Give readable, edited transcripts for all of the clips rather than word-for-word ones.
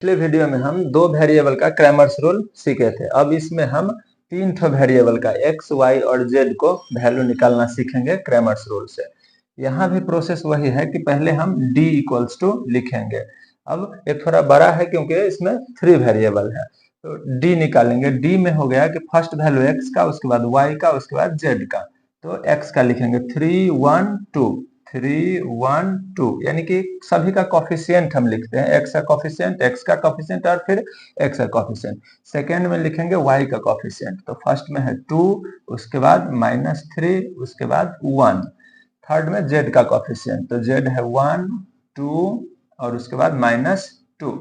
पिछले वीडियो में हम दो वेरिएबल का क्रैमर्स रूल सीखे थे। अब इसमें हम तीन ठो वेरिएबल का x, y और z को वैल्यू निकालना सीखेंगे क्रैमर्स रूल से। यहाँ भी प्रोसेस वही है कि पहले हम d इक्वल्स टू लिखेंगे। अब ये थोड़ा बड़ा है क्योंकि इसमें 3 वेरिएबल है, तो d निकालेंगे। d में हो गया कि फर्स्ट वैल्यू x का, उसके बाद y का, उसके बाद z का। तो x का लिखेंगे 3 1 2 3 1 2, यानी कि सभी का कॉफिशिएंट हम लिखते हैं। x का कॉफिशिएंट, x का कॉफिशिएंट और फिर x का कॉफिशिएंट। सेकेंड में लिखेंगे y का कॉफिशिएंट, तो फर्स्ट में है 2, उसके बाद -3, उसके बाद 1। थर्ड में z का कॉफिशिएंट, तो z है 1 2 और उसके बाद -2।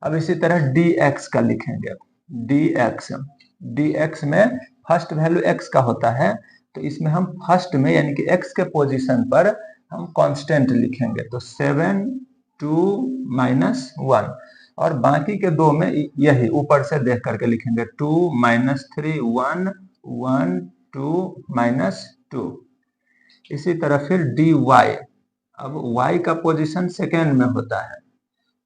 अब इसी तरह dx का लिखेंगे। dx में फर्स्ट वैल्यू x का होता है, तो इसमें हम फर्स्ट में यानी कि x के पोजीशन पर हम कांस्टेंट लिखेंगे, तो 7 2 -1। और बाकी के दो में यही ऊपर से देख करके लिखेंगे 2 -3 1 1 2 -2। इसी तरह फिर dy, अब y का पोजीशन सेकेंड में होता है,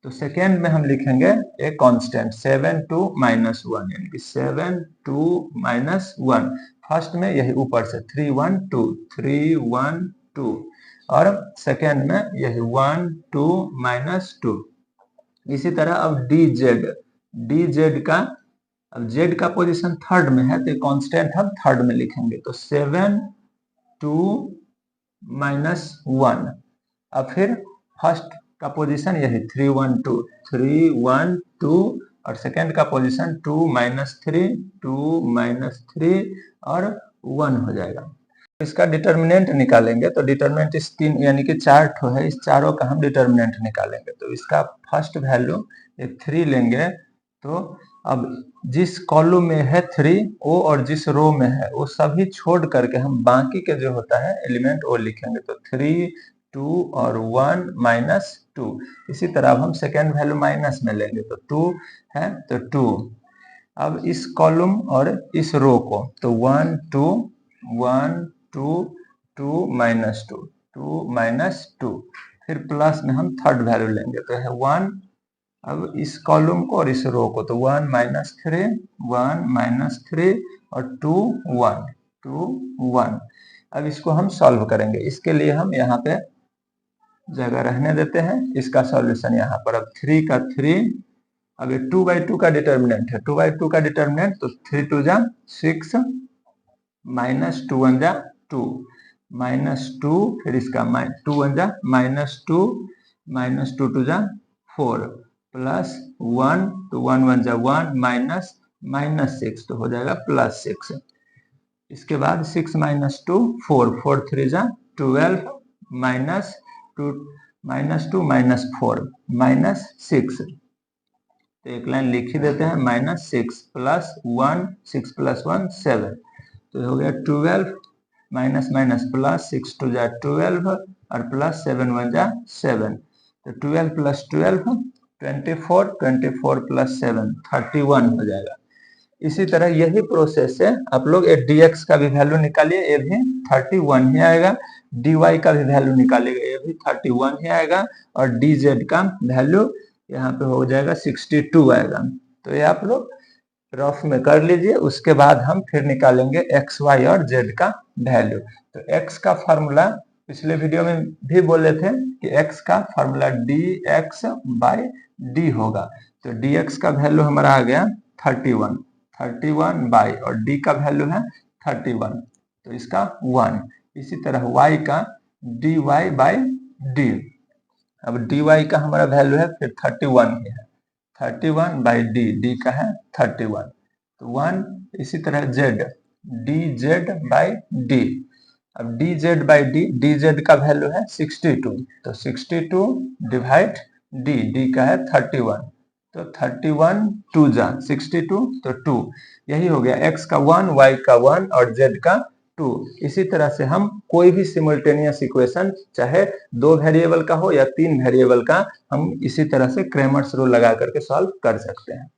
तो सेकेंड में हम लिखेंगे एक कांस्टेंट 7 2 -1, यानी कि 7 2 -1। फर्स्ट में यही ऊपर से 3 1 2 3 1 2 और सेकेंड में यही 1 2 -2। इसी तरह अब dz का, अब z का पोजीशन थर्ड में है, तो कांस्टेंट हम थर्ड में लिखेंगे, तो 7 2 -1। अब फिर फर्स्ट का पोजीशन यही 3 1 2 3 1 2 और सेकेंड का पोजीशन 2 -3 2 -3 और 1 हो जाएगा। इसका डिटर्मिनेंट निकालेंगे, तो डिटर्मिनेंट इस तीन यानी कि 4 ठो है, इस चारों का हम डिटर्मिनेंट निकालेंगे। तो इसका फर्स्ट वैल्यू 3 लेंगे, तो अब जिस कॉलम में है 3 वो और जिस रो में है वो सभी छोड़ करके हम बाकी के जो होता है एलिमेंट वो लिखेंगे, तो 3 2 और 1 -2। इसी तरह अब हम सेकेंड वैल्यू माइनस में लेंगे, तो 2 है तो 2। अब इस कॉलम और इस रो को, तो 1 2 1 2 2 -2 2 -2। फिर प्लस में हम थर्ड वैल्यू लेंगे, तो है 1। अब इस कॉलम को और इस रो को, तो 1 -3 1 -3 और 2 1 2 1। अब इसको हम सॉल्व करेंगे, इसके लिए हम यहाँ पे जगह रहने देते हैं। इसका सॉल्यूशन यहाँ पर, अब 3 का 3, अब 2/2 का डिटर्मिनेंट है, 2/2 का डिटर्मिनेंट, तो 3 2 जा 6 -2 1 जा 2 -2, फिर इसका 2 1 जा -2 -2 2 जा 4 प्लस 1, तो 1 1 जा 1 -6, तो हो जाएगा +6। इसके बाद 6 -2 4 4 3 जा 12 -2 -4 -6। तो एक लाइन लिख ही देते हैं, -6 प्लस 1 6 प्लस 1 7, तो हो गया 12 माइनस प्लस 6 2 जा 12 और प्लस 7 1 जा 7, तो 12 प्लस 12 24 24 प्लस 7 31 हो जाएगा। इसी तरह यही प्रोसेस से आप लोग dx का भी वैल्यू निकालिए, ये भी 31 ही आएगा। dy का भी वैल्यू निकालिएगा, ये भी 31 ही आएगा। और dz का वैल्यू यहाँ पे हो जाएगा 62 आएगा। तो ये आप लोग रफ में कर लीजिए, उसके बाद हम फिर निकालेंगे x, y और z का वैल्यू। तो x का फॉर्मूला पिछले वीडियो में भी बोले थे कि x का फॉर्मूला dx/d होगा, तो dx का वैल्यू हमारा आ गया 31 बाई, और d का वैल्यू है 31, तो इसका 1। इसी तरह y का dy/d, अब dy का हमारा वैल्यू है फिर 31 ही है, 31/d, d का है 31, तो 1। इसी तरह z dz/d, अब dz/d, dz का वैल्यू है 62, तो 62 डिवाइड d का है 31, तो 31 2 जा 62, तो 2। यही हो गया x का 1, y का 1 और z का 2। इसी तरह से हम कोई भी सिमुल्टेनियस इक्वेशन, चाहे 2 वेरिएबल का हो या 3 वेरिएबल का, हम इसी तरह से क्रैमर्स रूल लगा करके सॉल्व कर सकते हैं।